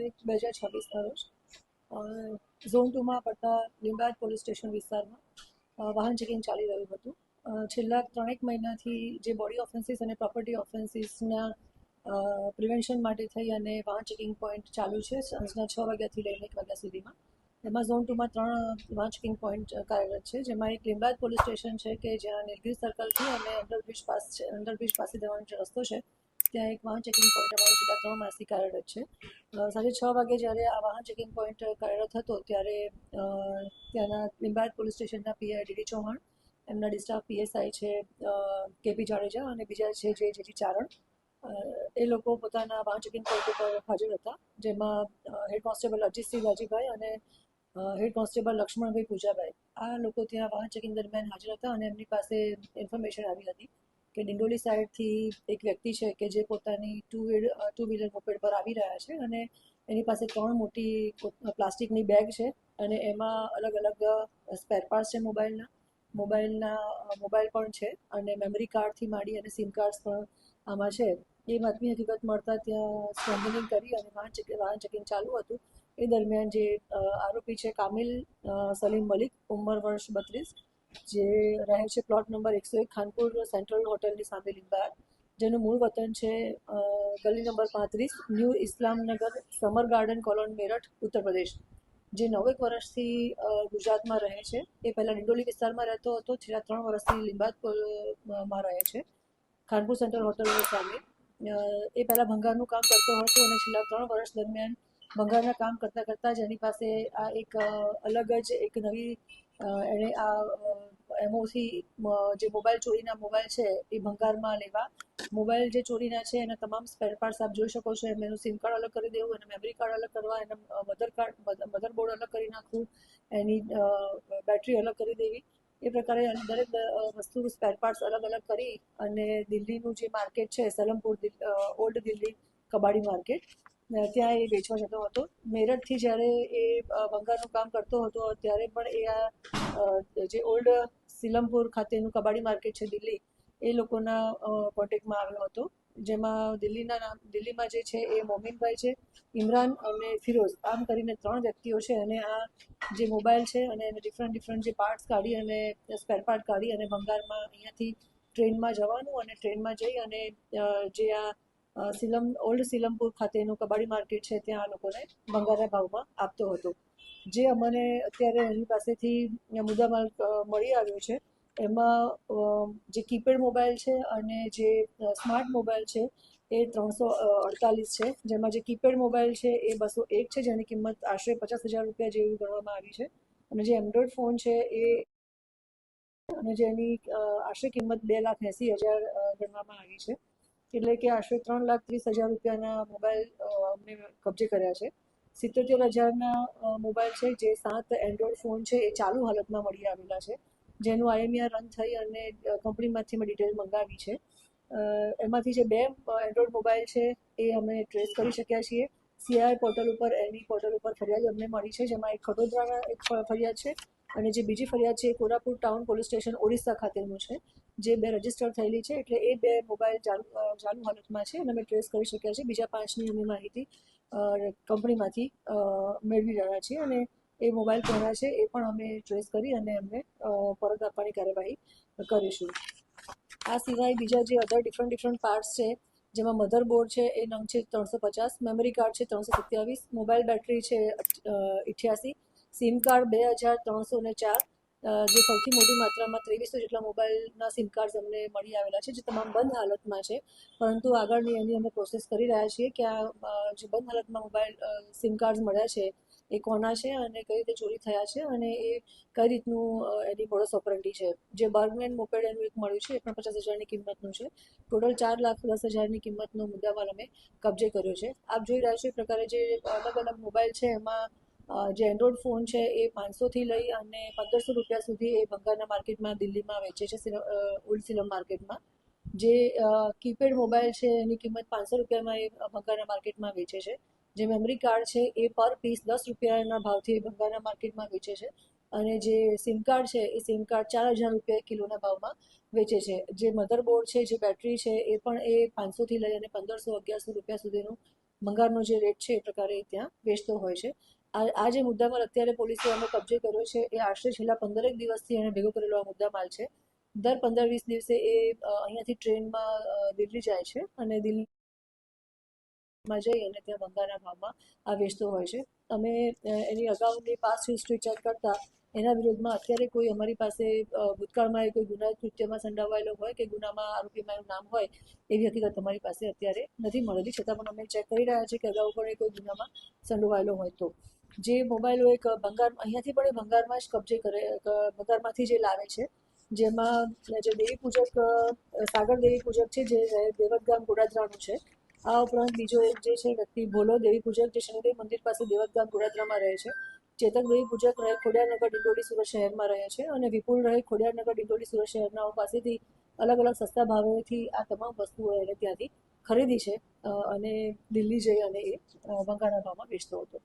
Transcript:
તારીખ 2026ના રોજ ઝોન 2માં પડતા લીંબાયત પોલીસ સ્ટેશન વિસ્તારમાં વાહન ચેકિંગ ચાલી રહ્યું હતું. છેલ્લા 3 મહિનાથી જે બોડી ઓફેન્સીસ અને પ્રોપર્ટી ઓફેન્સીસના પ્રિવેન્શન માટે થઈ અને વાહન ચેકિંગ પોઈન્ટ ચાલુ છે સાંજના 6 વાગ્યાથી લઈને 1 વાગ્યા સુધીમાં. એમાં ઝોન 2માં 3 વાહન ચેકિંગ પોઈન્ટ કાર્યરત છે, જેમાં એક લીંબાયત પોલીસ સ્ટેશન છે કે જ્યાં નીલગિરી સર્કલથી અને અંડરબ્રિજ પાસે જવાનો જે રસ્તો છે ત્યાં એક વાહન ચેકિંગ પોઈન્ટ અમારું છેલ્લા 3 માસથી કાર્યરત છે. સાંજે 6 વાગે જ્યારે આ વાહન ચેકિંગ પોઈન્ટ કાર્યરત હતો ત્યારે ત્યાંના લીંબાયત પોલીસ સ્ટેશનના પીઆઈ ડીડી ચૌહાણ, એમના ડિસ્ટાફ પીએસઆઈ છે કેપી જાડેજા અને બીજા છે જેજી ચારણ, એ લોકો પોતાના વાહન ચેકિંગ પોઈન્ટ ઉપર હાજર હતા, જેમાં હેડ કોન્સ્ટેબલ અજીતસિંહ રાજીભાઈ અને હેડ કોન્સ્ટેબલ લક્ષ્મણભાઈ પૂજાભાઈ આ લોકો ત્યાં વાહન ચેકિંગ દરમિયાન હાજર હતા અને એમની પાસે ઇન્ફોર્મેશન આવી હતી કે ડિંડોલી સાઈડથી એક વ્યક્તિ છે કે જે પોતાની ટુ વ્હીલર મોપેડ પર આવી રહ્યા છે અને એની પાસે 3 મોટી પ્લાસ્ટિકની બેગ છે અને એમાં અલગ અલગ સ્પેર પાર્ટ્સ છે મોબાઈલ પણ છે અને મેમરી કાર્ડથી માંડી અને સિમ કાર્ડ્સ પણ આમાં છે. એ બાતમી હકીકત મળતા ત્યાં સ્ટ્રેન્ગનિંગ કરી અને વાહન ચેકિંગ ચાલુ હતું. એ દરમિયાન જે આરોપી છે કામિલ સલીમ મલિક, ઉંમર વર્ષ 32, જે રહે છે પ્લોટ નંબર 101 ખાનપુર સેન્ટ્રલ હોટલની સામે લીંબાયત, જેનું મૂળ વતન છે ગલી number 35 new Islamnagar summer garden colony Meerut, Uttar Pradesh, જે 9 વર્ષથી ગુજરાતમાં રહે છે. એ પહેલાં ડિંડોલી વિસ્તારમાં રહેતો હતો, છેલ્લા 3 વર્ષથી લીંબાયતમાં રહે છે ખાનપુર સેન્ટ્રલ હોટલની સામે. એ પહેલાં ભંગારનું કામ કરતો હતો અને છેલ્લા 3 વર્ષ દરમિયાન ભંગારના કામ કરતાં જ એની પાસે આ એક અલગ જ એક નવી એણે આ એમઓથી જે મોબાઈલ ચોરીના છે એ ભંગારમાં લેવા, મોબાઈલ જે ચોરીના છે એના તમામ સ્પેર પાર્ટ્સ આપ જોઈ શકો છો. એનું સિમ કાર્ડ અલગ કરી દેવું, એના મેમરી કાર્ડ અલગ કરવા, એના મધરબોર્ડ અલગ કરી નાખવું, એની બેટરી અલગ કરી દેવી, એ પ્રકારે દરેક વસ્તુ સ્પેર પાર્ટ્સ અલગ અલગ કરી અને દિલ્હીનું જે માર્કેટ છે સલમપુર ઓલ્ડ દિલ્હી કબાડી માર્કેટ, ત્યાં એ વેચવા જતો હતો. મેરઠથી જ્યારે એ ભંગારનું કામ કરતો હતો ત્યારે પણ એ આ જે ઓલ્ડ સિલમપુર ખાતેનું કબાડી માર્કેટ છે દિલ્હી, એ લોકોના કોન્ટેક્ટમાં આવ્યો હતો, જેમાં દિલ્હીમાં જે છે એ મોમીનભાઈ છે, ઇમરાન અને ફિરોઝ, આમ કરીને 3 વ્યક્તિઓ છે અને આ જે મોબાઈલ છે અને એને ડિફરન્ટ જે પાર્ટ્સ કાઢી અને સ્પેર પાર્ટ કાઢી અને ભંગારમાં અહીંયાથી ટ્રેનમાં જવાનું અને ટ્રેનમાં જઈ અને જે આ ઓલ્ડ સિલમપુર ખાતેનું કબાડી માર્કેટ છે ત્યાં આ લોકોને ભંગારના ભાવમાં આપતો હતો. જે અમને અત્યારે એની પાસેથી મુદ્દામાલ મળી આવ્યો છે એમાં જે કીપેડ મોબાઈલ છે અને જે સ્માર્ટ મોબાઈલ છે એ 348 છે, જેમાં જે કીપેડ મોબાઈલ છે એ 201 છે, જેની કિંમત આશરે 50,000 રૂપિયા જેવી ગણવામાં આવી છે, અને જે એન્ડ્રોઈડ ફોન છે એ અને જેની આશરે કિંમત 2,80,000 ગણવામાં આવી છે, એટલે કે આશરે 3,30,000 રૂપિયાના મોબાઈલ અમને કબજે કર્યા છે. 77,000ના મોબાઈલ છે, જે 7 એન્ડ્રોઈડ ફોન છે એ ચાલુ હાલતમાં મળી આવેલા છે, જેનું IMEI રન થઈ અને કંપનીમાંથી મેં ડિટેલ મંગાવી છે. એમાંથી જે 2 એન્ડ્રોઈડ મોબાઈલ છે એ અમે ટ્રેસ કરી શક્યા છીએ. CI પોર્ટલ ઉપર એની પોર્ટલ ઉપર ફરિયાદ અમને મળી છે, જેમાં એક ખડોદરાના એક ફરિયાદ છે અને જે બીજી ફરિયાદ છે એ કોરાપુર ટાઉન પોલીસ સ્ટેશન ઓડિશા ખાતેનું છે, જે 2 રજીસ્ટર થયેલી છે, એટલે એ 2 મોબાઈલ ચાલુ હાલતમાં છે અને અમે ટ્રેસ કરી શક્યા છીએ. બીજા 5ની અમે માહિતી કંપનીમાંથી મેળવી રહ્યા છીએ અને એ મોબાઈલ કોના છે એ પણ અમે ટ્રેસ કરી અને એમને પરત આપવાની કાર્યવાહી કરીશું. આ સિવાય બીજા જે અધર ડિફરન્ટ પાર્ટ્સ છે, જેમાં મધરબોર્ડ છે એ નંગ છે 350, મેમરી કાર્ડ છે 327, મોબાઈલ બેટરી છે 88, સિમ કાર્ડ 2,304, જે સૌથી મોટી માત્રામાં 2300 જેટલા મોબાઈલના સિમ કાર્ડ અમને મળી આવેલા છે, જે તમામ બંધ હાલતમાં છે, પરંતુ આગળની એની અમે પ્રોસેસ કરી રહ્યા છીએ કે આ જે બંધ હાલતમાં મોબાઈલ સિમ કાર્ડ મળ્યા છે એ કોના છે અને કઈ રીતે ચોરી થયા છે અને એ કઈ રીતનું એની મોડસ ઓપરેન્ડી છે. જે બર્ગમેન મોપેડ એનું એક મળ્યું છે એ પણ 50,000ની કિંમતનું છે. ટોટલ 4,10,000ની કિંમતનો મુદ્દામાલ અમે કબજે કર્યો છે. આપ જોઈ રહ્યા છો એ પ્રકારે જે અલગ અલગ મોબાઈલ છે એમાં જે એન્ડ્રોઈડ ફોન છે એ 500થી લઈ અને 1,500 રૂપિયા સુધી એ ભંગારના માર્કેટમાં દિલ્હીમાં વેચે છે, ઓલ્ડ સિલમ માર્કેટમાં. જે કીપેડ મોબાઈલ છે એની કિંમત 500 રૂપિયામાં એ ભંગારના માર્કેટમાં વેચે છે. જે મેમરી કાર્ડ છે એ પર પીસ 10 રૂપિયાના ભાવથી ભંગારના માર્કેટમાં વેચે છે, અને જે સિમ કાર્ડ છે એ સિમ કાર્ડ 4,000 રૂપિયા કિલોના ભાવમાં વેચે છે. જે મધરબોર્ડ છે, જે બેટરી છે એ પણ એ 500થી લઈ અને 1,500-1,100 રૂપિયા સુધીનું ભંગારનો જે રેટ છે એ પ્રકારે ત્યાં વેચતો હોય છે. આ જે મુદ્દામાલ અત્યારે પોલીસે અમે કબજે કર્યો છે એ આશરે છેલ્લા 15 દિવસથી એને ભેગો કરેલો આ મુદ્દામાલ છે. દર 15-20 દિવસે એ અહીંયાથી ટ્રેનમાં દિલ્હી જાય છે અને દિલ્હીમાં જઈ અને ત્યાં ભંગારના ભાવમાં આ વેચતો હોય છે. અમે એની અગાઉની પાસ્ટ હિસ્ટ્રી ચેક કરતા એના વિરોધમાં અત્યારે કોઈ અમારી પાસે ભૂતકાળમાં કોઈ ગુનાહિત કૃત્યમાં સંડોવાયેલો હોય કે ગુનામાં આરોપીમાં એનું નામ હોય એવી હકીકત અમારી પાસે અત્યારે નથી મળેલી. છતાં પણ અમે ચેક કરી રહ્યા છીએ કે અગાઉ પણ એ કોઈ ગુનામાં સંડોવાયેલો હોય તો. જે મોબાઈલો એક ભંગાર અહીંયાથી પણ એ ભંગારમાં જ કબજે કરે, ભંગારમાંથી જે લાવે છે, જેમાં જે દેવી પૂજક સાગર દેવી પૂજક છે જે દેવતગામ ગોડાદરાનું છે. આ ઉપરાંત બીજો એક જે છે વ્યક્તિ ભોલો દેવી પૂજક જે શનિદેવ મંદિર પાસે દેવતગામ ગોડાદરામાં રહે છે. ચેતક દેવી પૂજક રહે ખોડિયારનગર ડિંડોલી સુરત શહેરમાં રહે છે અને વિપુલ રહે ખોડિયારનગર ડિંડોલી સુરત શહેરનાઓ પાસેથી અલગ અલગ સસ્તા ભાવેથી આ તમામ વસ્તુઓ એને ત્યાંથી ખરીદી છે અને દિલ્હી જઈ અને એ ભંગારના ભાવમાં વેચતો હતો.